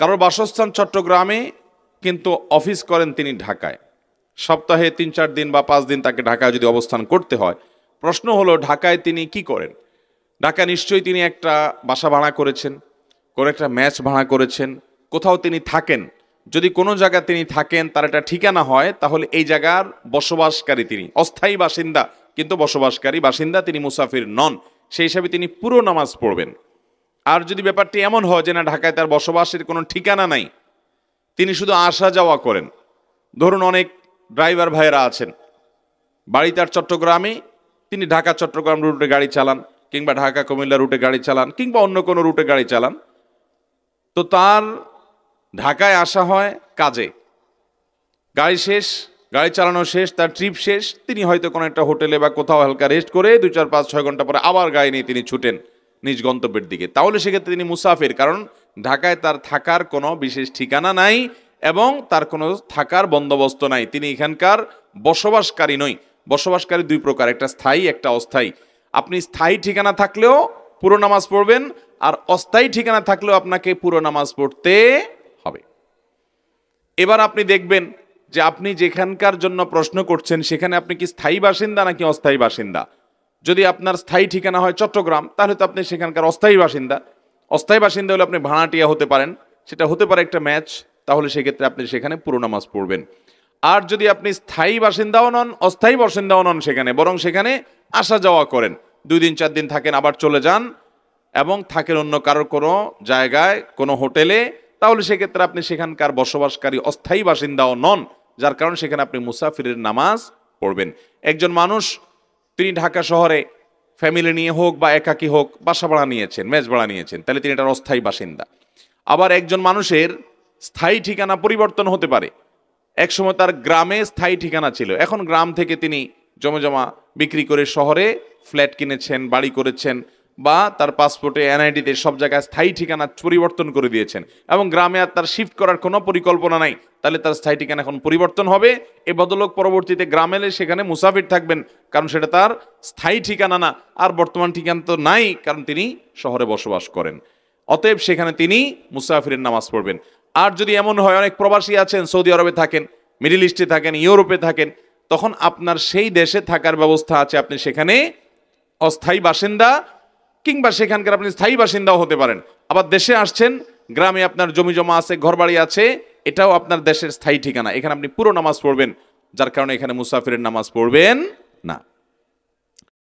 কারোর বাসস্থান চট্টগ্রামে কিন্তু অফিস করেন তিনি ঢাকায়, সপ্তাহে ৩-৪ দিন বা 5 দিন তাকে ঢাকায় যদি অবস্থান করতে হয়, প্রশ্ন হলো ঢাকায় তিনি কি করেন? ঢাকা নিশ্চয়ই তিনি একটা বাসা ভাড়া করেছেন, কোনো একটা ম্যাচ ভাড়া করেছেন, কোথাও তিনি থাকেন। যদি কোনো জায়গায় তিনি থাকেন, তার একটা ঠিকানা হয়, তাহলে এই জায়গার বসবাসকারী তিনি, অস্থায়ী বাসিন্দা কিন্তু বসবাসকারী বাসিন্দা, তিনি মুসাফির নন। সেই হিসাবে তিনি পুরো নামাজ পড়বেন। আর যদি ব্যাপারটি এমন হয় যে না, ঢাকায় তার বসবাসের কোনো ঠিকানা নাই, তিনি শুধু আসা যাওয়া করেন, ধরুন অনেক ড্রাইভার ভাইয়েরা আছেন, বাড়ি তার চট্টগ্রামে, তিনি ঢাকা চট্টগ্রাম রুটে গাড়ি চালান, কিংবা ঢাকা কুমিল্লা রুটে গাড়ি চালান, কিংবা অন্য কোনো রুটে গাড়ি চালান, তো তার ঢাকায় আসা হয় কাজে, গাড়ি শেষ, গাড়ি চালানো শেষ, তার ট্রিপ শেষ, তিনি হয়তো কোনো একটা হোটেলে বা কোথাও হালকা রেস্ট করে 2-4-5-6 ঘন্টা পরে আবার গাড়ি নিয়ে তিনি ছুটেন নিজ গন্তব্যের দিকে। তাহলে সেক্ষেত্রে তিনি মুসাফির, কারণ ঢাকায় তার থাকার কোনো বিশেষ ঠিকানা নাই এবং তার কোনো থাকার বন্দোবস্ত নাই, তিনি এখানকার বসবাসকারী নই। বসবাসকারী 2 প্রকার, একটা স্থায়ী, একটা অস্থায়ী। আপনি স্থায়ী ঠিকানা থাকলেও পুরো নামাজ পড়বেন, আর অস্থায়ী ঠিকানা থাকলেও আপনাকে পুরো নামাজ পড়তে হবে। এবার আপনি দেখবেন যে আপনি যেখানকার জন্য প্রশ্ন করছেন সেখানে আপনি কি স্থায়ী বাসিন্দা নাকি অস্থায়ী বাসিন্দা। যদি আপনার স্থায়ী ঠিকানা হয় চট্টগ্রাম, তাহলে তো আপনি সেখানকার অস্থায়ী বাসিন্দা। অস্থায়ী বাসিন্দা হলে আপনি ভাড়াটিয়া হতে পারেন, সেটা হতে পারে একটা ম্যাচ, তাহলে সেক্ষেত্রে আপনি সেখানে পুরো নামাজ পড়বেন। আর যদি আপনি স্থায়ী বাসিন্দাও নন, অস্থায়ী বাসিন্দাও নন সেখানে, বরং সেখানে আসা যাওয়া করেন, 2 দিন 4 দিন থাকেন, আবার চলে যান, এবং থাকেন অন্য কারোর কোনো জায়গায়, কোনো হোটেলে, তাহলে সেক্ষেত্রে আপনি সেখানকার বসবাসকারী অস্থায়ী বাসিন্দাও নন, যার কারণে সেখানে আপনি মুসাফিরের নামাজ পড়বেন। একজন মানুষ তিনি ঢাকা শহরে ফ্যামিলি নিয়ে হোক বা একাকী হোক বাসা ভাড়া নিয়েছেন, মেস ভাড়া নিয়েছেন, তাহলে তিনি এটার অস্থায়ী বাসিন্দা। আবার একজন মানুষের স্থায়ী ঠিকানা পরিবর্তন হতে পারে। একসময় তার গ্রামে স্থায়ী ঠিকানা ছিল, এখন গ্রাম থেকে তিনি জমা বিক্রি করে শহরে ফ্ল্যাট কিনেছেন, বাড়ি করেছেন, বা তার পাসপোর্টে এনআইডিতে সব জায়গায় স্থায়ী ঠিকানা পরিবর্তন করে দিয়েছেন, এবং গ্রামে আর তার শিফট করার কোনো পরিকল্পনা নাই, তাহলে তার স্থায়ী ঠিকানা এখন পরিবর্তন হবে। এ বদলোক পরবর্তীতে গ্রামে এলে সেখানে মুসাফির থাকবেন, কারণ সেটা তার স্থায়ী ঠিকানা না, আর বর্তমান ঠিকানা তো নাই, কারণ তিনি শহরে বসবাস করেন। অতএব সেখানে তিনি মুসাফিরের নামাজ পড়বেন। আর যদি এমন হয়, অনেক প্রবাসী আছেন, সৌদি আরবে থাকেন, মিডল ইস্টে থাকেন, ইউরোপে থাকেন, তখন আপনার সেই দেশে থাকার ব্যবস্থা আছে, আপনি সেখানে অস্থায়ী বাসিন্দা কিংবা সেখানকার আপনি স্থায়ী বাসিন্দাও হতে পারেন। আবার দেশে আসছেন, গ্রামে আপনার জমি জমা আছে, ঘরবাড়ি আছে, এটাও আপনার দেশের স্থায়ী ঠিকানা, এখানে আপনি পুরো নামাজ পড়বেন, যার কারণে এখানে মুসাফিরের নামাজ পড়বেন না।